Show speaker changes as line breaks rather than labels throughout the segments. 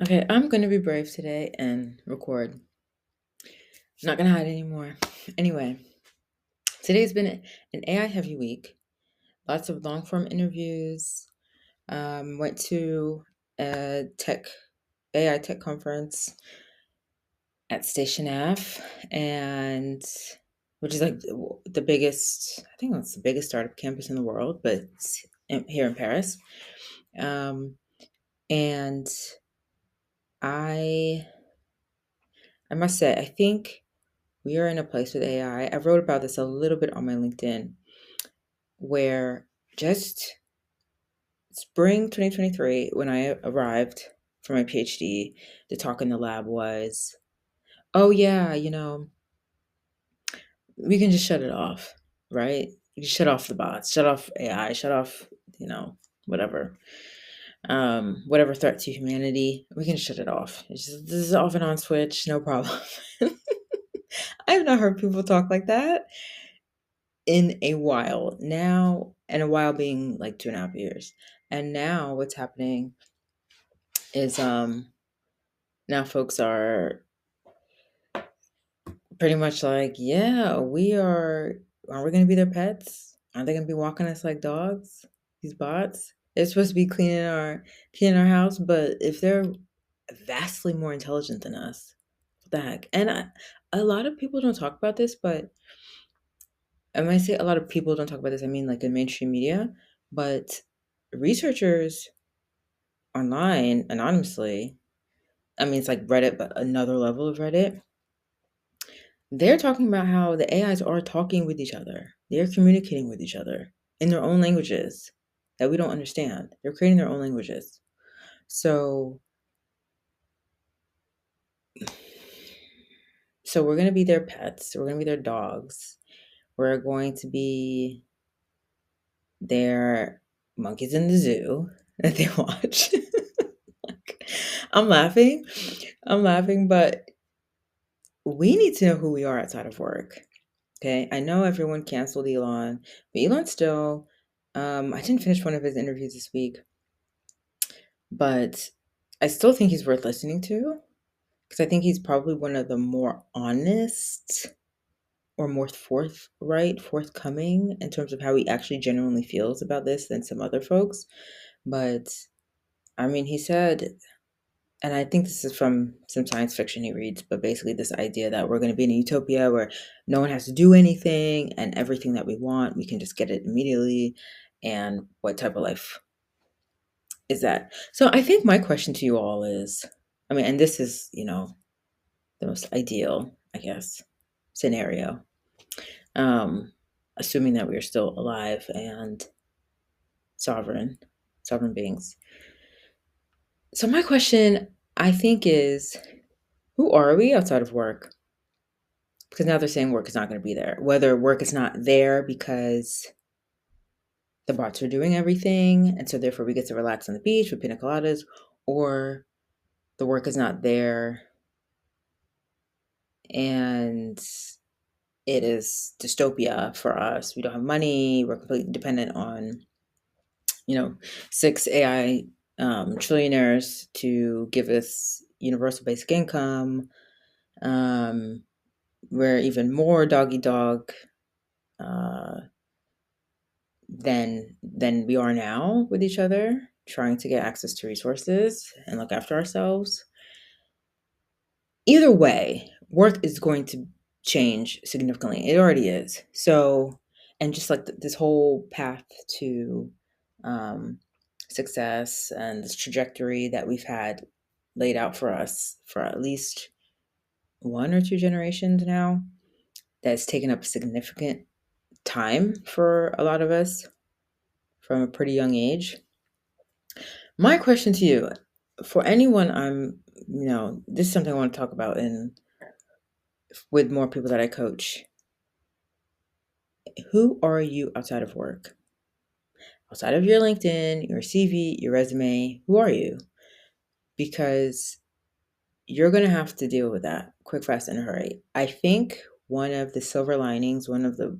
Okay, I'm going to be brave today and record. I'm not going to hide anymore. Anyway, today's been an AI heavy week. Lots of long form interviews. Went to a AI tech conference at Station F, and which is like the biggest, I think it's the biggest startup campus in the world, but it's here in Paris. Um, and I, I must say, I think we are in a place with AI. I wrote about this a little bit on my LinkedIn, where just spring 2023, when I arrived for my PhD, the talk in the lab was, oh, yeah, we can just shut it off, right? You can shut off the bots, shut off AI, shut off, whatever. Whatever threat to humanity, we can shut it off. It's just, this is off and on switch, no problem. I have not heard people talk like that in a while now, and a while being like 2.5 years. And now what's happening is now folks are pretty much like, yeah, are we gonna be their pets? Are they gonna be walking us like dogs? These bots? They're supposed to be cleaning our house, but if they're vastly more intelligent than us, what the heck? And a lot of people don't talk about this, but and when I say a lot of people don't talk about this, I mean like in mainstream media, but researchers online anonymously, I mean, it's like Reddit, but another level of Reddit, they're talking about how the AIs are talking with each other. They're communicating with each other in their own languages that we don't understand. They're creating their own languages. So, so we're going to be their pets. We're going to be their dogs. We're going to be their monkeys in the zoo that they watch. Like, I'm laughing. I'm laughing, but we need to know who we are outside of work. Okay. I know everyone canceled Elon, but Elon still, I didn't finish one of his interviews this week, but I still think he's worth listening to because I think he's probably one of the more honest or more forthcoming in terms of how he actually genuinely feels about this than some other folks. But I mean, he said, and I think this is from some science fiction he reads, but basically this idea that we're going to be in a utopia where no one has to do anything and everything that we want, we can just get it immediately. And what type of life is that? So I think my question to you all is, I mean, and this is, the most ideal, I guess, scenario, um, assuming that we are still alive and sovereign, sovereign beings. So my question, I think, is who are we outside of work? Because now they're saying work is not going to be there. Whether work is not there because the bots are doing everything, and so therefore we get to relax on the beach with pina coladas, or the work is not there and it is dystopia for us. We don't have money. We're completely dependent on, 6 AI trillionaires to give us universal basic income. We're even more doggy dog uh, than we are now with each other, trying to get access to resources and look after ourselves. Either way, work is going to change significantly. It already is. So, and just like this whole path to um, success and this trajectory that we've had laid out for us for at least 1 or 2 generations now, that's taken up significant time for a lot of us from a pretty young age. My question to you, for anyone this is something I want to talk about with more people that I coach. Who are you outside of work? Outside of your LinkedIn, your CV, your resume, who are you? Because you're going to have to deal with that quick, fast, and a hurry. I think one of the silver linings, one of the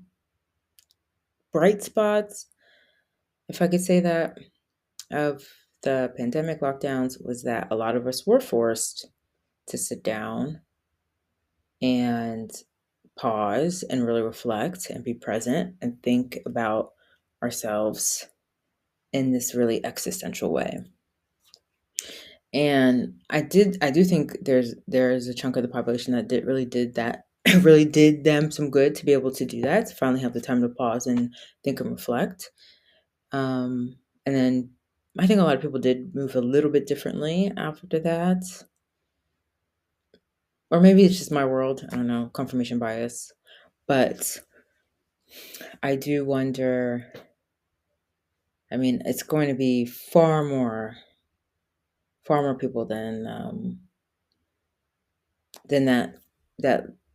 bright spots, if I could say that, of the pandemic lockdowns was that a lot of us were forced to sit down and pause and really reflect and be present and think about ourselves in this really existential way. And I do think there's a chunk of the population that did that really did them some good to be able to do that, to finally have the time to pause and think and reflect. And then I think a lot of people did move a little bit differently after that. Or maybe it's just my world. I don't know, confirmation bias. But I do wonder, I mean, it's going to be far more people than that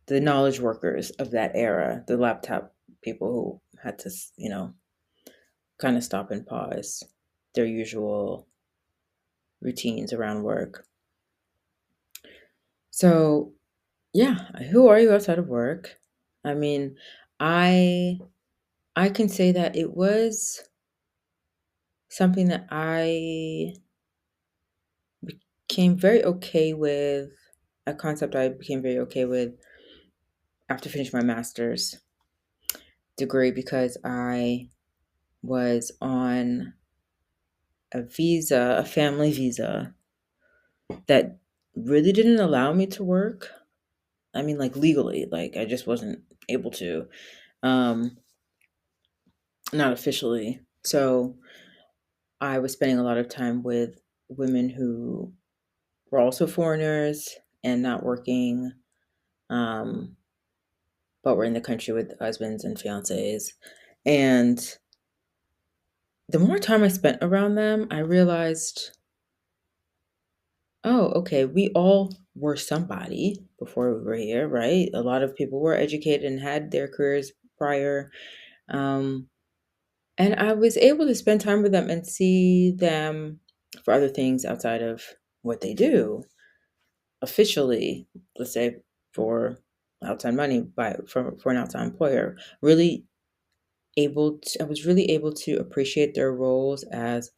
the knowledge workers of that era, the laptop people who had to, kind of stop and pause their usual routines around work. So, yeah, who are you outside of work? I mean, I I can say that it was something that I became very okay with, a concept I became very okay with after finishing my master's degree, because I was on a family visa that really didn't allow me to work. I mean, like legally, like I just wasn't able to, um, not officially. So I was spending a lot of time with women who were also foreigners and not working, um, but were in the country with husbands and fiancés. And the more time I spent around them, I realized, oh, okay, we all were somebody before we were here, right? A lot of people were educated and had their careers prior. Um, and I was able to spend time with them and see them for other things outside of what they do officially, let's say for outside money for an outside employer. I was really able to appreciate their roles as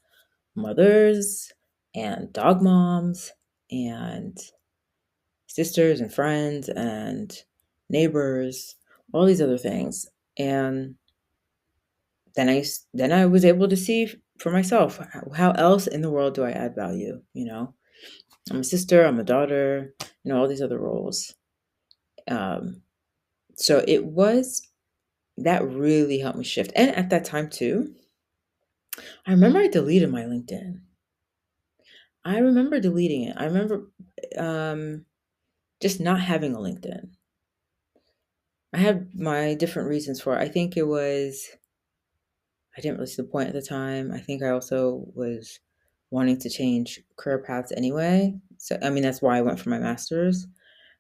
mothers and dog moms and sisters and friends and neighbors, all these other things. And then I was able to see for myself, how else in the world do I add value, I'm a sister, I'm a daughter, all these other roles. Um, so it was that really helped me shift. And at that time too, I remember I deleted my LinkedIn. I remember deleting it. I remember um, just not having a LinkedIn. I had my different reasons for it. I think it was I didn't really see the point at the time. I think I also was wanting to change career paths anyway. So I mean that's why I went for my master's.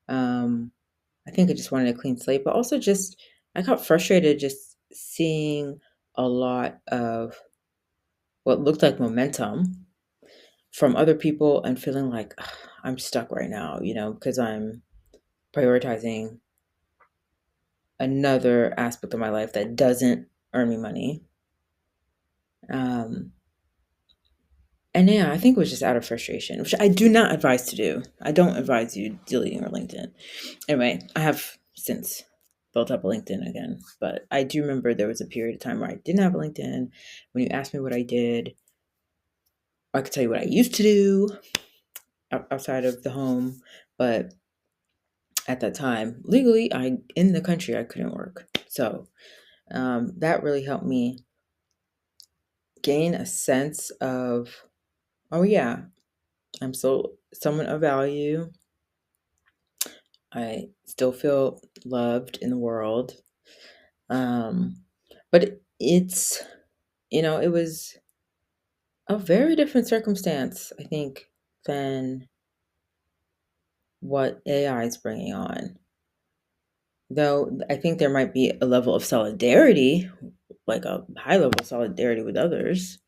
Um, I think I just wanted a clean slate, but also just I got frustrated just seeing a lot of what looked like momentum from other people and feeling like, "Ugh, I'm stuck right now, because I'm prioritizing another aspect of my life that doesn't earn me money." Um, and yeah, I think it was just out of frustration, which I do not advise to do. I don't advise you deleting your LinkedIn. Anyway, I have since built up a LinkedIn again, but I do remember there was a period of time where I didn't have a LinkedIn. When you asked me what I did, I could tell you what I used to do outside of the home, but at that time, legally, in the country, I couldn't work. So that really helped me gain a sense of, oh yeah, I'm still someone of value. I still feel loved in the world. Um, but it was a very different circumstance, I think, than what AI is bringing on. Though I think there might be a level of solidarity, like a high level of solidarity with others,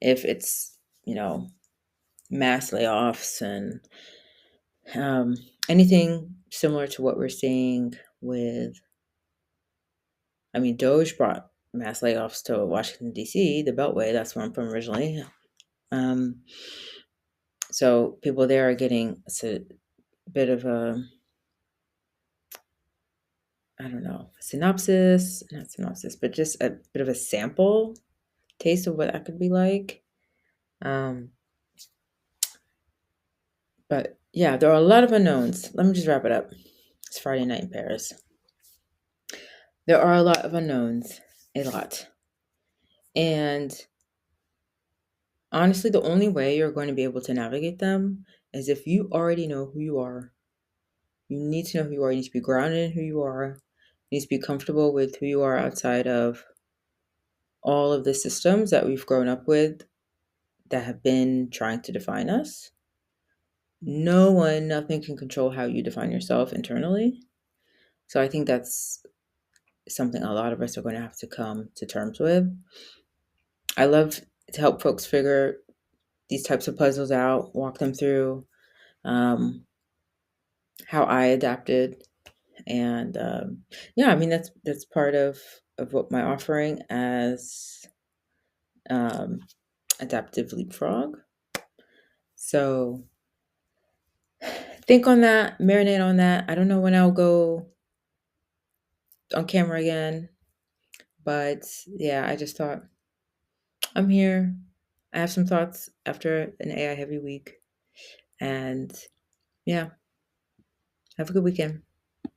if it's, mass layoffs and um, anything similar to what we're seeing with, I mean, Doge brought mass layoffs to Washington, D.C., the Beltway, that's where I'm from originally. Um, so people there are getting a bit of a, I don't know, synopsis, not synopsis, but just a bit of a sample taste of what that could be like. Um, but yeah, there are a lot of unknowns. Let me just wrap it up. It's Friday night in Paris. There are a lot of unknowns, a lot. And honestly, the only way you're going to be able to navigate them is if you already know who you are. You need to know who you are. You need to be grounded in who you are. You need to be comfortable with who you are outside of all of the systems that we've grown up with that have been trying to define us. No one, nothing can control how you define yourself internally. So I think that's something a lot of us are going to have to come to terms with. I love to help folks figure these types of puzzles out, walk them through how I adapted, and yeah, I mean that's part of what my offering as um, adaptive leapfrog. So think on that, marinate on that. I don't know when I'll go on camera again, but yeah, I just thought I'm here. I have some thoughts after an AI heavy week, and yeah, have a good weekend.